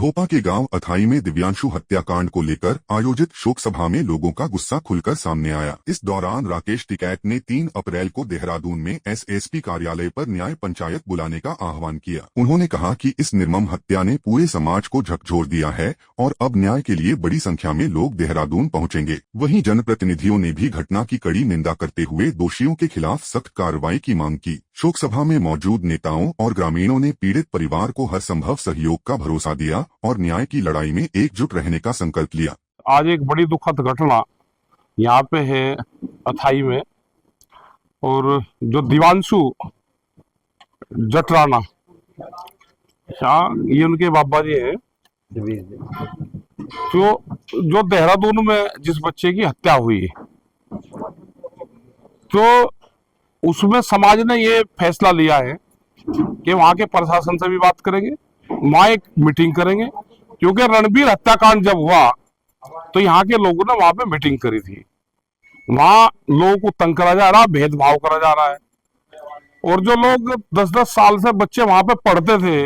भोपा के गांव अथाई में दिव्यांशु हत्याकांड को लेकर आयोजित शोक सभा में लोगों का गुस्सा खुलकर सामने आया। इस दौरान राकेश टिकैत ने 3 अप्रैल को देहरादून में एसएसपी कार्यालय पर न्याय पंचायत बुलाने का आह्वान किया। उन्होंने कहा कि इस निर्मम हत्या ने पूरे समाज को झकझोर दिया है और अब न्याय के लिए बड़ी संख्या में लोग देहरादून पहुंचेंगे। वहीं जनप्रतिनिधियों ने भी घटना की कड़ी निंदा करते हुए दोषियों के खिलाफ सख्त कार्रवाई की मांग की। शोक सभा में मौजूद नेताओं और ग्रामीणों ने पीड़ित परिवार को हर संभव सहयोग का भरोसा दिया और न्याय की लड़ाई में एकजुट रहने का संकल्प लिया। आज एक बड़ी दुखद घटना यहाँ पे है अथाई में, और जो दिव्यांशु जटराना, ये उनके बाबा जी हैं, जो देहरादून में जिस बच्चे की हत्या हुई, तो उसमें समाज ने ये फैसला लिया है कि वहां के प्रशासन से भी बात करेंगे, वहां एक मीटिंग करेंगे, क्योंकि रणबीर हत्याकांड जब हुआ तो यहाँ के लोगों ने वहां पे मीटिंग करी थी। वहां लोगों को तंग करा जा रहा, भेदभाव करा जा रहा है, और जो लोग 10-10 साल से बच्चे वहां पे पढ़ते थे,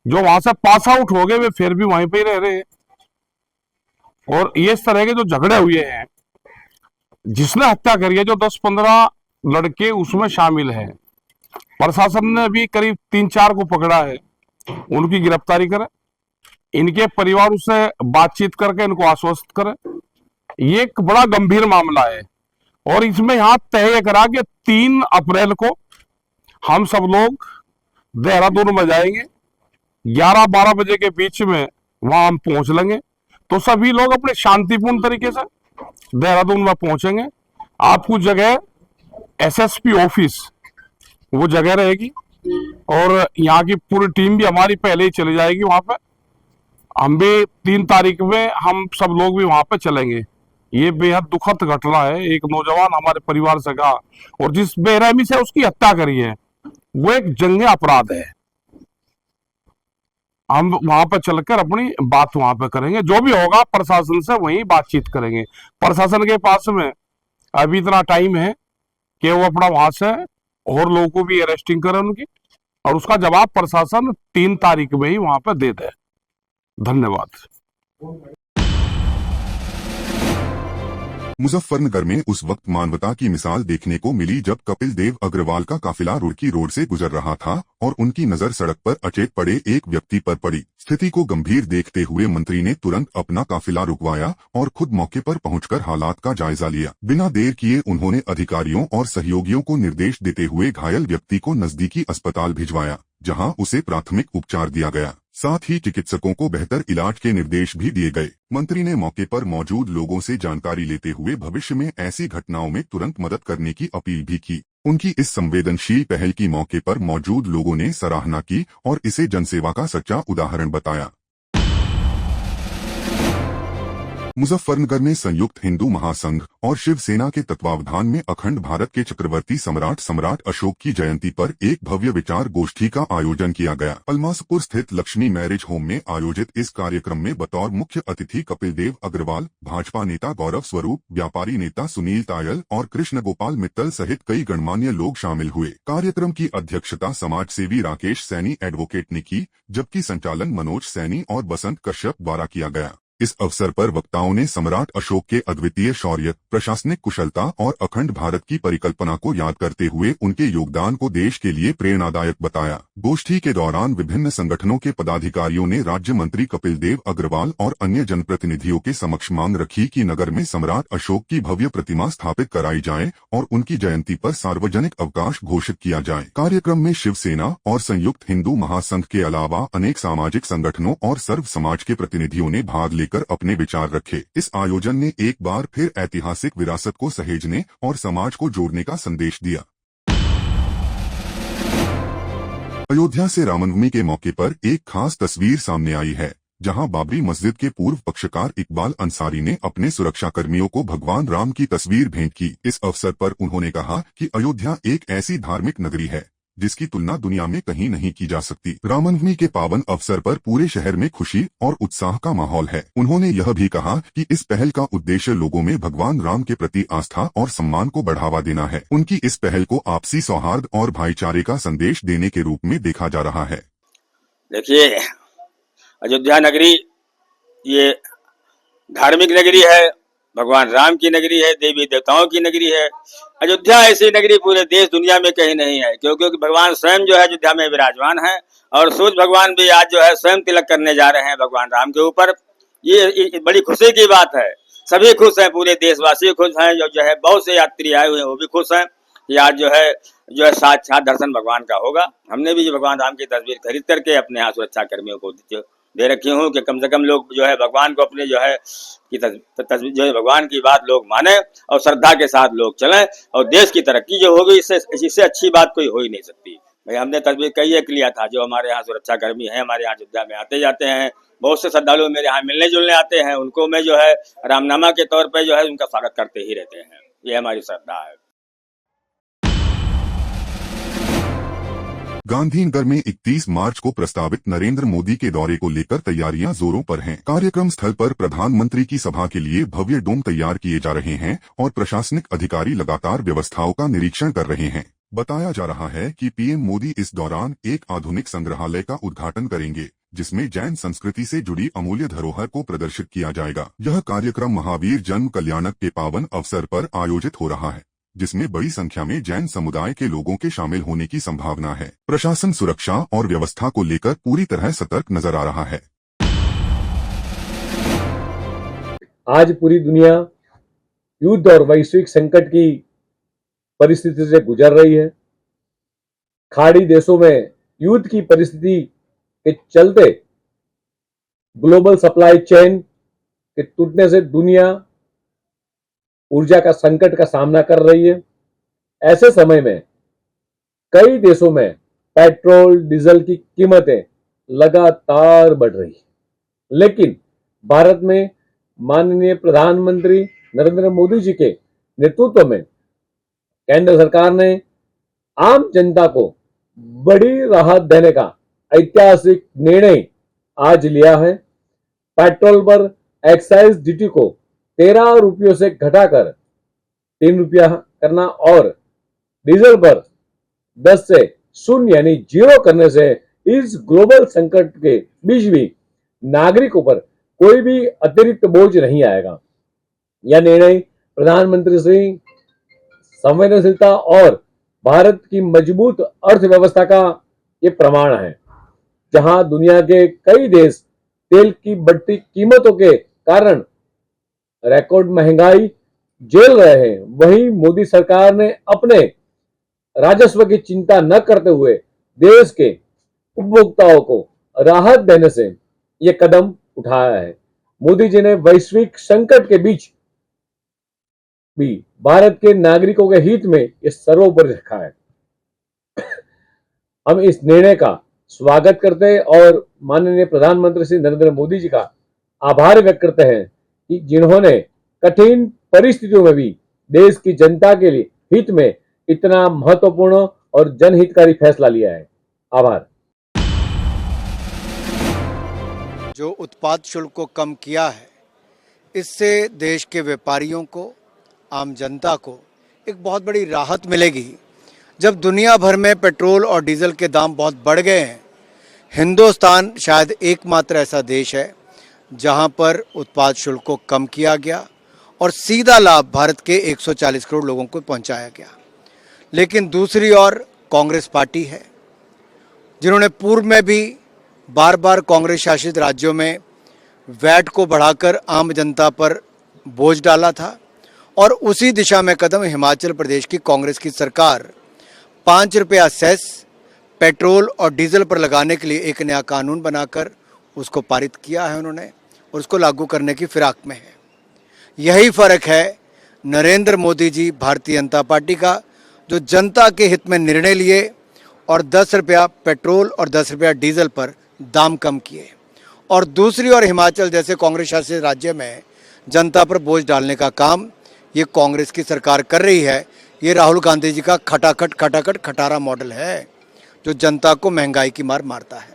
जो वहां से पास आउट हो गए, वे फिर भी वहीं पे ही रह रहे। और ये इस तरह के जो झगड़े हुए हैं, जिसने हत्या करी है, जो 10-15 लड़के उसमें शामिल हैं, प्रशासन ने भी करीब 3-4 को पकड़ा है, उनकी गिरफ्तारी करे, इनके परिवार से बातचीत करके इनको आश्वस्त करे। ये एक बड़ा गंभीर मामला है और इसमें यहाँ तय करा कि 3 अप्रैल को हम सब लोग देहरादून में जाएंगे, 11-12 बजे के बीच में वहां हम पहुंच लेंगे। तो सभी लोग अपने शांतिपूर्ण तरीके से देहरादून में पहुंचेंगे। आपको जगह एसएसपी ऑफिस वो जगह रहेगी, और यहाँ की पूरी टीम भी हमारी पहले ही चली जाएगी वहां पे। हम भी 3 तारीख में हम सब लोग भी वहां पे चलेंगे। ये बेहद दुखद घटना है। एक नौजवान हमारे परिवार से कहा, और जिस बेरहमी से उसकी हत्या करी है, वो एक जंगे अपराध है। हम वहां पर चलकर अपनी बात वहां पे करेंगे, जो भी होगा प्रशासन से वहीं बातचीत करेंगे। प्रशासन के पास में अभी इतना टाइम है कि वो अपना वहां से और लोगों को भी अरेस्टिंग करे उनकी, और उसका जवाब प्रशासन 3 तारीख में ही वहां पर दे दे। धन्यवाद। मुजफ्फरनगर में उस वक्त मानवता की मिसाल देखने को मिली जब कपिल देव अग्रवाल का काफिला रुड़की रोड से गुजर रहा था और उनकी नजर सड़क पर अचेत पड़े एक व्यक्ति पर पड़ी। स्थिति को गंभीर देखते हुए मंत्री ने तुरंत अपना काफिला रुकवाया और खुद मौके पर पहुंचकर हालात का जायजा लिया। बिना देर किए उन्होंने अधिकारियों और सहयोगियों को निर्देश देते हुए घायल व्यक्ति को नजदीकी अस्पताल भिजवाया, जहां उसे प्राथमिक उपचार दिया गया। साथ ही चिकित्सकों को बेहतर इलाज के निर्देश भी दिए गए। मंत्री ने मौके पर मौजूद लोगों से जानकारी लेते हुए भविष्य में ऐसी घटनाओं में तुरंत मदद करने की अपील भी की। उनकी इस संवेदनशील पहल की मौके पर मौजूद लोगों ने सराहना की और इसे जनसेवा का सच्चा उदाहरण बताया। मुजफ्फरनगर में संयुक्त हिंदू महासंघ और शिवसेना के तत्वावधान में अखंड भारत के चक्रवर्ती सम्राट अशोक की जयंती पर एक भव्य विचार गोष्ठी का आयोजन किया गया। अलमासपुर स्थित लक्ष्मी मैरिज होम में आयोजित इस कार्यक्रम में बतौर मुख्य अतिथि कपिल देव अग्रवाल, भाजपा नेता गौरव स्वरूप, व्यापारी नेता सुनील तायल और कृष्ण गोपाल मित्तल सहित कई गणमान्य लोग शामिल हुए। कार्यक्रम की अध्यक्षता समाज सेवी राकेश सैनी एडवोकेट ने की, जबकि संचालन मनोज सैनी और बसंत कश्यप द्वारा किया गया। इस अवसर पर वक्ताओं ने सम्राट अशोक के अद्वितीय शौर्य, प्रशासनिक कुशलता और अखंड भारत की परिकल्पना को याद करते हुए उनके योगदान को देश के लिए प्रेरणादायक बताया। गोष्ठी के दौरान विभिन्न संगठनों के पदाधिकारियों ने राज्य मंत्री कपिल देव अग्रवाल और अन्य जनप्रतिनिधियों के समक्ष मांग रखी कि नगर में सम्राट अशोक की भव्य प्रतिमा स्थापित कराई जाए और उनकी जयंती पर सार्वजनिक अवकाश घोषित किया जाए। कार्यक्रम में शिवसेना और संयुक्त हिंदू महासंघ के अलावा अनेक सामाजिक संगठनों और सर्व समाज के प्रतिनिधियों ने भाग कर अपने विचार रखे। इस आयोजन ने एक बार फिर ऐतिहासिक विरासत को सहेजने और समाज को जोड़ने का संदेश दिया। अयोध्या से रामनवमी के मौके पर एक खास तस्वीर सामने आई है, जहां बाबरी मस्जिद के पूर्व पक्षकार इकबाल अंसारी ने अपने सुरक्षाकर्मियों को भगवान राम की तस्वीर भेंट की। इस अवसर पर उन्होंने कहा कि अयोध्या एक ऐसी धार्मिक नगरी है जिसकी तुलना दुनिया में कहीं नहीं की जा सकती। रामनवमी के पावन अवसर पर पूरे शहर में खुशी और उत्साह का माहौल है। उन्होंने यह भी कहा कि इस पहल का उद्देश्य लोगों में भगवान राम के प्रति आस्था और सम्मान को बढ़ावा देना है। उनकी इस पहल को आपसी सौहार्द और भाईचारे का संदेश देने के रूप में देखा जा रहा है। देखिए, अयोध्या नगरी ये धार्मिक नगरी है, भगवान राम की नगरी है, देवी देवताओं की नगरी है। अयोध्या ऐसी नगरी पूरे देश दुनिया में कहीं नहीं है, क्योंकि भगवान स्वयं जो है अयोध्या में विराजमान है और सूर्य भगवान भी आज जो है स्वयं तिलक करने जा रहे हैं भगवान राम के ऊपर। ये बड़ी खुशी की बात है, सभी खुश हैं, पूरे देशवासी खुश हैं, जो है बहुत से यात्री आए हुए हैं वो भी खुश हैं कि आज जो है साक्षात दर्शन भगवान का होगा। हमने भी भगवान राम की तस्वीर खरीद करके अपने यहाँ सुरक्षा कर्मियों को दे रखी हूँ कि कम से कम लोग जो है भगवान को अपने जो है की तस्वीर जो है भगवान की बात लोग माने और श्रद्धा के साथ लोग चलें, और देश की तरक्की जो होगी इससे अच्छी बात कोई हो ही नहीं सकती। भाई हमने तस्वीर कई एक लिया था, जो हमारे यहाँ सुरक्षा कर्मी हैं, हमारे यहाँ अयोध्या में आते जाते हैं, बहुत से श्रद्धालु मेरे यहाँ मिलने जुलने आते हैं, उनको मैं जो है रामनामा के तौर पर जो है उनका स्वागत करते ही रहते हैं। ये हमारी श्रद्धा है। गांधीनगर में 31 मार्च को प्रस्तावित नरेंद्र मोदी के दौरे को लेकर तैयारियां जोरों पर हैं। कार्यक्रम स्थल पर प्रधानमंत्री की सभा के लिए भव्य डोम तैयार किए जा रहे हैं और प्रशासनिक अधिकारी लगातार व्यवस्थाओं का निरीक्षण कर रहे हैं। बताया जा रहा है कि पीएम मोदी इस दौरान एक आधुनिक संग्रहालय का उद्घाटन करेंगे, जिसमें जैन संस्कृति से जुड़ी अमूल्य धरोहर को प्रदर्शित किया जाएगा। यह कार्यक्रम महावीर जन्म कल्याणक के पावन अवसर पर आयोजित हो रहा है, जिसमें बड़ी संख्या में जैन समुदाय के लोगों के शामिल होने की संभावना है। प्रशासन सुरक्षा और व्यवस्था को लेकर पूरी तरह सतर्क नजर आ रहा है। आज पूरी दुनिया युद्ध और वैश्विक संकट की परिस्थिति से गुजर रही है। खाड़ी देशों में युद्ध की परिस्थिति के चलते ग्लोबल सप्लाई चेन के टूटने से दुनिया ऊर्जा का संकट का सामना कर रही है। ऐसे समय में कई देशों में पेट्रोल डीजल की कीमतें लगातार बढ़ रही है, लेकिन भारत में माननीय प्रधानमंत्री नरेंद्र मोदी जी के नेतृत्व में केंद्र सरकार ने आम जनता को बड़ी राहत देने का ऐतिहासिक निर्णय आज लिया है। पेट्रोल पर एक्साइज ड्यूटी को 13 रुपयों से घटाकर 3 रुपया करना और डीजल पर 10 से 0 यानी 0 करने से इस ग्लोबल संकट के बीच भी नागरिकों पर कोई भी अतिरिक्त बोझ नहीं आएगा। यह निर्णय प्रधानमंत्री श्री संवेदनशीलता और भारत की मजबूत अर्थव्यवस्था का ये प्रमाण है। जहां दुनिया के कई देश तेल की बढ़ती कीमतों के कारण रिकॉर्ड महंगाई झेल रहे हैं, वहीं मोदी सरकार ने अपने राजस्व की चिंता न करते हुए देश के उपभोक्ताओं को राहत देने से यह कदम उठाया है। मोदी जी ने वैश्विक संकट के बीच भी भारत के नागरिकों के हित में यह सर्वोपरि रखा है। हम इस निर्णय का स्वागत करते हैं और माननीय प्रधानमंत्री श्री नरेंद्र मोदी जी का आभार व्यक्त करते हैं कि जिन्होंने कठिन परिस्थितियों में भी देश की जनता के लिए हित में इतना महत्वपूर्ण और जनहितकारी फैसला लिया है। आभार। जो उत्पाद शुल्क को कम किया है, इससे देश के व्यापारियों को, आम जनता को एक बहुत बड़ी राहत मिलेगी। जब दुनिया भर में पेट्रोल और डीजल के दाम बहुत बढ़ गए हैं, हिंदुस्तान शायद एकमात्र ऐसा देश है जहां पर उत्पाद शुल्क को कम किया गया और सीधा लाभ भारत के 140 करोड़ लोगों को पहुंचाया गया। लेकिन दूसरी ओर कांग्रेस पार्टी है, जिन्होंने पूर्व में भी बार बार कांग्रेस शासित राज्यों में वैट को बढ़ाकर आम जनता पर बोझ डाला था, और उसी दिशा में कदम हिमाचल प्रदेश की कांग्रेस की सरकार 5 रुपया सेस पेट्रोल और डीजल पर लगाने के लिए एक नया कानून बनाकर उसको पारित किया है उन्होंने, और उसको लागू करने की फिराक में है। यही फर्क है नरेंद्र मोदी जी भारतीय जनता पार्टी का, जो जनता के हित में निर्णय लिए और 10 रुपया पेट्रोल और 10 रुपया डीजल पर दाम कम किए, और दूसरी ओर हिमाचल जैसे कांग्रेस शासित राज्य में जनता पर बोझ डालने का काम ये कांग्रेस की सरकार कर रही है। ये राहुल गांधी जी का खटाखट खटारा मॉडल है, जो जनता को महंगाई की मार मारता है।